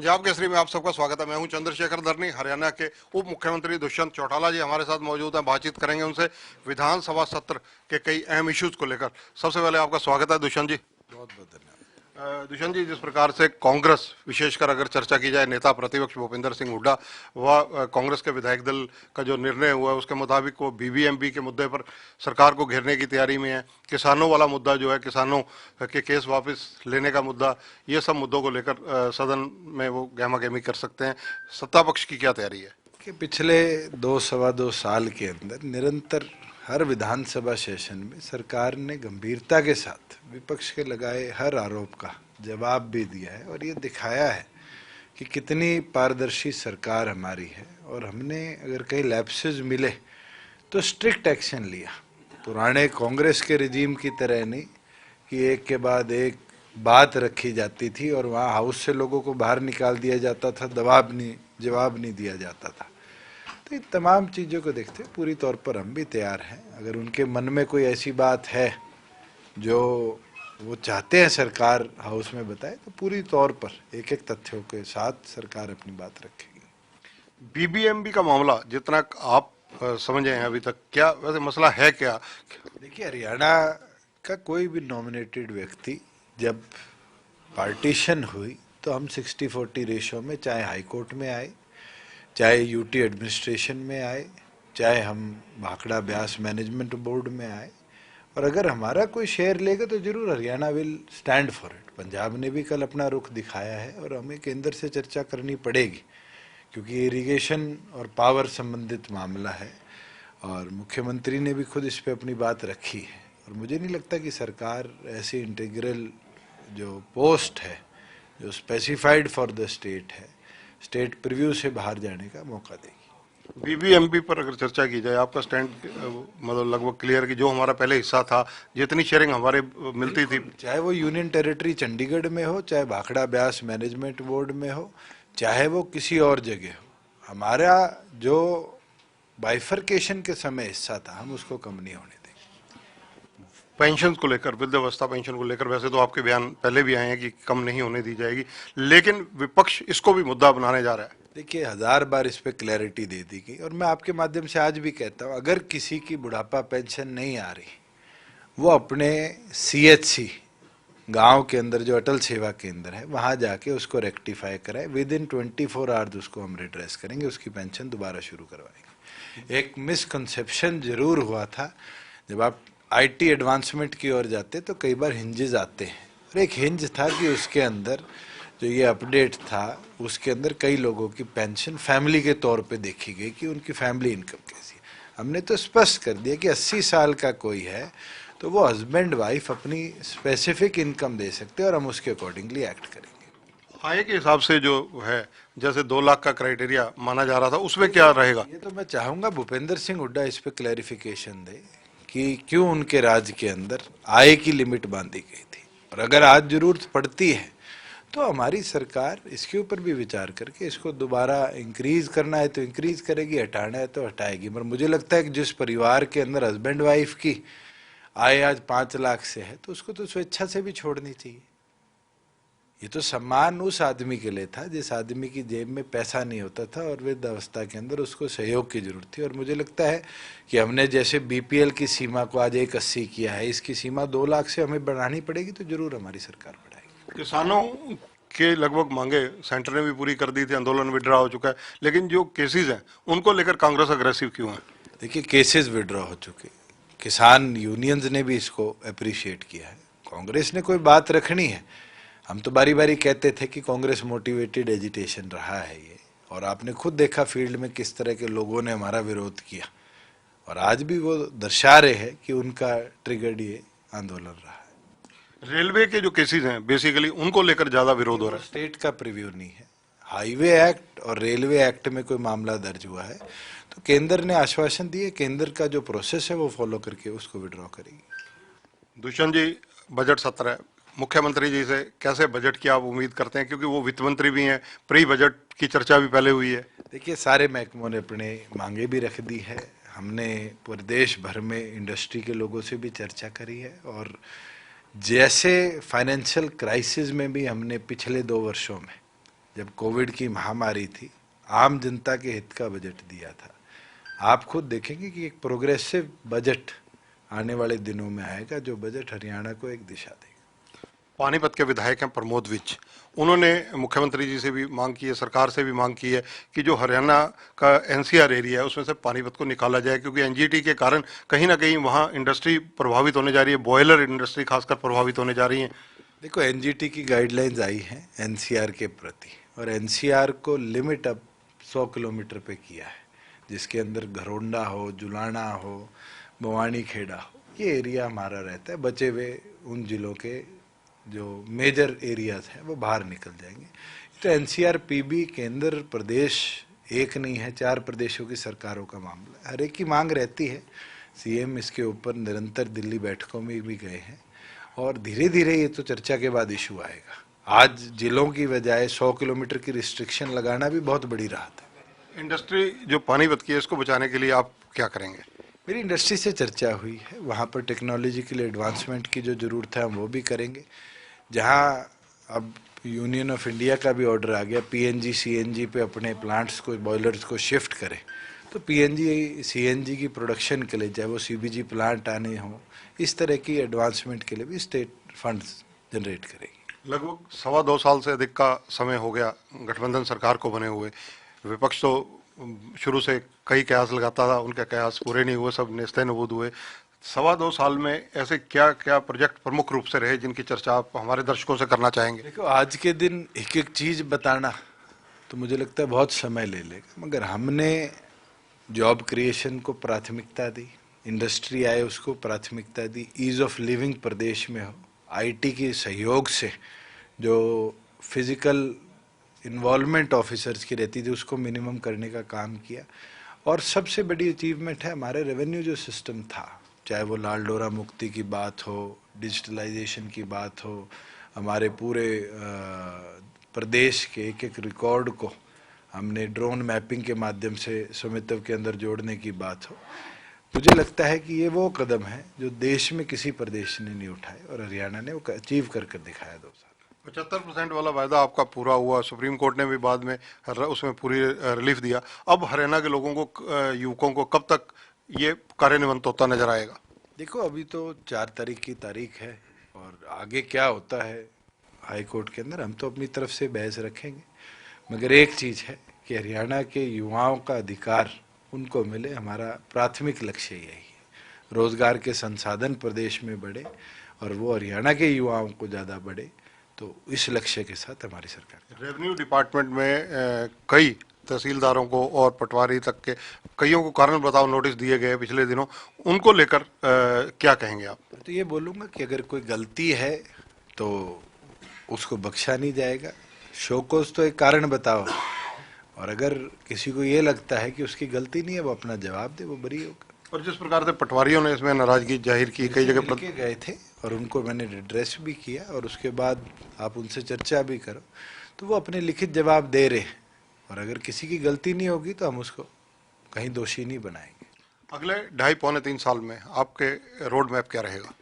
पंजाब केसरी में आप सबका स्वागत है। मैं हूं चंद्रशेखर धरनी। हरियाणा के उप मुख्यमंत्री दुष्यंत चौटाला जी हमारे साथ मौजूद हैं। बातचीत करेंगे उनसे विधानसभा सत्र के कई अहम इश्यूज को लेकर। सबसे पहले आपका स्वागत है दुष्यंत जी। बहुत बहुत धन्यवाद। दुष्यंत जी, जिस प्रकार से कांग्रेस, विशेषकर अगर चर्चा की जाए नेता प्रतिपक्ष भूपेंद्र सिंह हुड्डा व कांग्रेस के विधायक दल का जो निर्णय हुआ है उसके मुताबिक वो बीबीएमबी के मुद्दे पर सरकार को घेरने की तैयारी में है। किसानों वाला मुद्दा जो है, किसानों के केस वापस लेने का मुद्दा, ये सब मुद्दों को लेकर सदन में वो गहमा गहमी कर सकते हैं। सत्ता पक्ष की क्या तैयारी है? कि पिछले 2 सवा 2 साल के अंदर निरंतर हर विधानसभा सेशन में सरकार ने गंभीरता के साथ विपक्ष के लगाए हर आरोप का जवाब भी दिया है और ये दिखाया है कि कितनी पारदर्शी सरकार हमारी है। और हमने अगर कहीं लैप्सेस मिले तो स्ट्रिक्ट एक्शन लिया। पुराने कांग्रेस के रिजीम की तरह नहीं कि एक के बाद एक बात रखी जाती थी और वहाँ हाउस से लोगों को बाहर निकाल दिया जाता था, जवाब नहीं दिया जाता था। तो इन तमाम चीज़ों को देखते पूरी तौर पर हम भी तैयार हैं। अगर उनके मन में कोई ऐसी बात है जो वो चाहते हैं सरकार हाउस में बताए, तो पूरी तौर पर एक एक तथ्यों के साथ सरकार अपनी बात रखेगी। बीबीएमबी का मामला जितना आप समझे हैं अभी तक, क्या वैसे मसला है क्या? देखिए, हरियाणा का कोई भी नॉमिनेटेड व्यक्ति जब पार्टीशन हुई तो हम 60-40 रेशो में, चाहे हाई कोर्ट में आए, चाहे यूटी एडमिनिस्ट्रेशन में आए, चाहे हम भाखड़ा ब्यास मैनेजमेंट बोर्ड में आए, और अगर हमारा कोई शेयर लेगा तो जरूर Haryana will stand for it. Punjab ने भी कल अपना रुख दिखाया है और हमें केंद्र से चर्चा करनी पड़ेगी क्योंकि इरिगेशन और पावर संबंधित मामला है और मुख्यमंत्री ने भी खुद इस पे अपनी बात रखी है। और मुझे नहीं लगता कि सरकार ऐसी इंटीग्रल जो पोस्ट है, जो स्पेसिफाइड फॉर द स्टेट है, स्टेट प्रिव्यू से बाहर जाने का मौका देगी। बीबीएमबी पर अगर चर्चा की जाए, आपका स्टैंड मतलब लगभग क्लियर कि जो हमारा पहले हिस्सा था, जितनी शेयरिंग हमारे मिलती थी, चाहे वो यूनियन टेरिटरी चंडीगढ़ में हो, चाहे भाखड़ा ब्यास मैनेजमेंट बोर्ड में हो, चाहे वो किसी और जगह हो, हमारा जो बाइफर्केशन के समय हिस्सा था हम उसको कम नहीं होने देंगे। पेंशन को लेकर, वृद्धावस्था पेंशन को लेकर वैसे तो आपके बयान पहले भी आए हैं कि कम नहीं होने दी जाएगी, लेकिन विपक्ष इसको भी मुद्दा बनाने जा रहा है। देखिए, 1000 बार इस पे क्लैरिटी दे दी गई और मैं आपके माध्यम से आज भी कहता हूँ, अगर किसी की बुढ़ापा पेंशन नहीं आ रही, वो अपने सीएचसी गांव के अंदर जो अटल सेवा केंद्र है वहाँ जाके उसको रेक्टिफाई कराए। विद इन 24 आवर्स उसको हम रिड्रेस करेंगे, उसकी पेंशन दोबारा शुरू करवाएंगे। एक मिसकंसेप्शन जरूर हुआ था, जब आप आईटी एडवांसमेंट की ओर जाते तो कई बार हिंजेस आते हैं, और एक हिंज था कि उसके अंदर जो ये अपडेट था उसके अंदर कई लोगों की पेंशन फैमिली के तौर पे देखी गई कि उनकी फैमिली इनकम कैसी है। हमने तो स्पष्ट कर दिया कि 80 साल का कोई है तो वो हस्बैंड वाइफ अपनी स्पेसिफिक इनकम दे सकते हैं और हम उसके अकॉर्डिंगली एक्ट करेंगे। आय के हिसाब से जो है, जैसे 2 लाख का क्राइटेरिया माना जा रहा था, उसमें क्या रहेगा? ये तो मैं चाहूंगा भूपेंद्र सिंह हुड्डा इस पे क्लैरिफिकेशन दे कि क्यों उनके राज्य के अंदर आय की लिमिट बांधी गई थी, और अगर आज जरूरत पड़ती है तो हमारी सरकार इसके ऊपर भी विचार करके इसको दोबारा इंक्रीज करना है तो इंक्रीज करेगी, हटाना है तो हटाएगी। मगर मुझे लगता है कि जिस परिवार के अंदर हस्बैंड वाइफ की आय आज 5 लाख से है तो उसको तो स्वेच्छा से भी छोड़नी चाहिए। ये तो सम्मान उस आदमी के लिए था जिस आदमी की जेब में पैसा नहीं होता था और वृद्धावस्था के अंदर उसको सहयोग की जरूरत थी। और मुझे लगता है कि हमने जैसे बीपीएल की सीमा को आज 180 किया है, इसकी सीमा 2 लाख से हमें बढ़ानी पड़ेगी, तो जरूर हमारी सरकार बढ़ाएगी। किसानों के लगभग मांगे सेंटर ने भी पूरी कर दी थी, आंदोलन विड्रॉ हो चुका है, लेकिन जो केसेस हैं उनको लेकर कांग्रेस अग्रेसिव क्यों है? देखिए, केसेस विड्रॉ हो चुके, किसान यूनियंस ने भी इसको अप्रिशिएट किया है। कांग्रेस ने कोई बात रखनी है, हम तो बारी बारी कहते थे कि कांग्रेस मोटिवेटेड एजिटेशन रहा है ये, और आपने खुद देखा फील्ड में किस तरह के लोगों ने हमारा विरोध किया, और आज भी वो दर्शा रहे हैं कि उनका ट्रिगर्ड ये आंदोलन रहा है। रेलवे के जो केसेस हैं बेसिकली उनको लेकर ज्यादा विरोध हो रहा है। स्टेट का प्रीव्यू नहीं है, हाईवे एक्ट और रेलवे एक्ट में कोई मामला दर्ज हुआ है तो केंद्र ने आश्वासन दिए, केंद्र का जो प्रोसेस है वो फॉलो करके उसको विड्रॉ करेगी। दुष्यंत जी, बजट सत्र है, मुख्यमंत्री जी से कैसे बजट की आप उम्मीद करते हैं, क्योंकि वो वित्त मंत्री भी हैं, प्री बजट की चर्चा भी पहले हुई है। देखिए, सारे महकमों ने अपने मांगे भी रख दी है, हमने पूरे देश भर में इंडस्ट्री के लोगों से भी चर्चा करी है, और जैसे फाइनेंशियल क्राइसिस में भी हमने पिछले 2 वर्षों में जब कोविड की महामारी थी, आम जनता के हित का बजट दिया था। आप खुद देखेंगे कि एक प्रोग्रेसिव बजट आने वाले दिनों में आएगा, जो बजट हरियाणा को एक दिशा देगा। पानीपत के विधायक हैं प्रमोद विज, उन्होंने मुख्यमंत्री जी से भी मांग की है, सरकार से भी मांग की है कि जो हरियाणा का एनसीआर एरिया है उसमें से पानीपत को निकाला जाए, क्योंकि एनजीटी के कारण कहीं ना कहीं वहाँ इंडस्ट्री प्रभावित होने जा रही है, बॉयलर इंडस्ट्री खासकर प्रभावित होने जा रही है। देखो, एनजीटी की गाइडलाइंस आई हैं एनसीआर के प्रति, और एनसीआर को लिमिट अब 100 किलोमीटर पे किया है, जिसके अंदर घरोंडा हो, जुलाना हो, बवानी खेड़ा हो, ये एरिया हमारा रहता है। बचे हुए उन जिलों के जो मेजर एरियाज हैं वो बाहर निकल जाएंगे। तो एनसीआर पीबी केंद्र प्रदेश एक नहीं है, 4 प्रदेशों की सरकारों का मामला है। हर एक की मांग रहती है। सीएम इसके ऊपर निरंतर दिल्ली बैठकों में भी गए हैं, और धीरे धीरे ये तो चर्चा के बाद इशू आएगा। आज जिलों की बजाय 100 किलोमीटर की रिस्ट्रिक्शन लगाना भी बहुत बड़ी राहत है। इंडस्ट्री जो पानीपत की है इसको बचाने के लिए आप क्या करेंगे? मेरी इंडस्ट्री से चर्चा हुई है, वहाँ पर टेक्नोलॉजिकल एडवांसमेंट की जो ज़रूरत है हम वो भी करेंगे। जहाँ अब यूनियन ऑफ इंडिया का भी ऑर्डर आ गया पीएनजी सीएनजी पे अपने प्लांट्स को, बॉयलर्स को शिफ्ट करें, तो पीएनजी सीएनजी की प्रोडक्शन के लिए, चाहे वो सीबीजी प्लांट आने हों, इस तरह की एडवांसमेंट के लिए भी स्टेट फंड्स जनरेट करेगी। लगभग 2.25 साल से अधिक का समय हो गया गठबंधन सरकार को बने हुए। विपक्ष तो शुरू से कई कयास लगाता था, उनके कयास पूरे नहीं हुए, सब नेस्ते नबूद हुए। 2.25 साल में ऐसे क्या क्या प्रोजेक्ट प्रमुख रूप से रहे जिनकी चर्चा आप हमारे दर्शकों से करना चाहेंगे? देखो, आज के दिन एक एक चीज़ बताना तो मुझे लगता है बहुत समय ले लेगा, मगर हमने जॉब क्रिएशन को प्राथमिकता दी, इंडस्ट्री आए उसको प्राथमिकता दी, ईज़ ऑफ लिविंग प्रदेश में हो, आईटी के सहयोग से जो फिजिकल इन्वॉल्वमेंट ऑफिसर्स की रहती थी उसको मिनिमम करने का काम किया। और सबसे बड़ी अचीवमेंट है हमारे रेवेन्यू जो सिस्टम था, चाहे वो लाल डोरा मुक्ति की बात हो, डिजिटलाइजेशन की बात हो, हमारे पूरे प्रदेश के एक एक रिकॉर्ड को हमने ड्रोन मैपिंग के माध्यम से स्वामित्व के अंदर जोड़ने की बात हो। मुझे लगता है कि ये वो कदम है जो देश में किसी प्रदेश ने नहीं उठाए, और हरियाणा ने वो अचीव कर दिखाया 2 साल। 75% वाला वायदा आपका पूरा हुआ, सुप्रीम कोर्ट ने भी बाद में उसमें पूरी रिलीफ दिया। अब हरियाणा के लोगों को, युवकों को कब तक ये कार्यान्वयन होता नजर आएगा? देखो, अभी तो 4 तारीख की तारीख है, और आगे क्या होता है हाई कोर्ट के अंदर हम तो अपनी तरफ से बहस रखेंगे, मगर एक चीज़ है कि हरियाणा के युवाओं का अधिकार उनको मिले, हमारा प्राथमिक लक्ष्य यही है। रोजगार के संसाधन प्रदेश में बढ़े और वो हरियाणा के युवाओं को ज़्यादा बढ़े, तो इस लक्ष्य के साथ हमारी सरकार। रेवेन्यू डिपार्टमेंट में कई तहसीलदारों को और पटवारी तक के कईयों को कारण बताओ नोटिस दिए गए पिछले दिनों, उनको लेकर क्या कहेंगे आप? तो ये बोलूँगा कि अगर कोई गलती है तो उसको बख्शा नहीं जाएगा। शोकोस तो एक कारण बताओ, और अगर किसी को ये लगता है कि उसकी गलती नहीं है वो अपना जवाब दे, वो बरी होगा। और जिस प्रकार से पटवारियों ने इसमें नाराजगी जाहिर की, कई जगह के गए थे और उनको मैंने एड्रेस भी किया, और उसके बाद आप उनसे चर्चा भी करो तो वो अपने लिखित जवाब दे रहे हैं, और अगर किसी की गलती नहीं होगी तो हम उसको कहीं दोषी नहीं बनाएंगे। अगले 2.5-3 साल में आपके रोड मैप क्या रहेगा?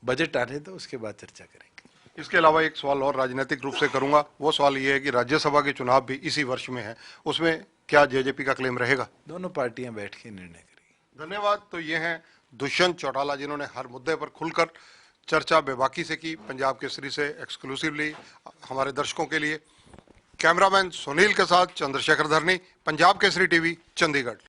बजट आने दो, उसके बाद चर्चा करेंगे। इसके अलावा एक सवाल और राजनीतिक रूप से करूंगा। वो सवाल ये है कि राज्यसभा के चुनाव भी इसी वर्ष में है, उसमें क्या जेजेपी का क्लेम रहेगा? दोनों पार्टियां बैठ के निर्णय करेंगी। धन्यवाद। तो ये हैं दुष्यंत चौटाला, जिन्होंने हर मुद्दे पर खुलकर चर्चा बेबाकी से की, पंजाब केसरी से एक्सक्लूसिवली हमारे दर्शकों के लिए। कैमरामैन सुनील के साथ चंद्रशेखर धरनी, पंजाब केसरी टीवी, चंडीगढ़।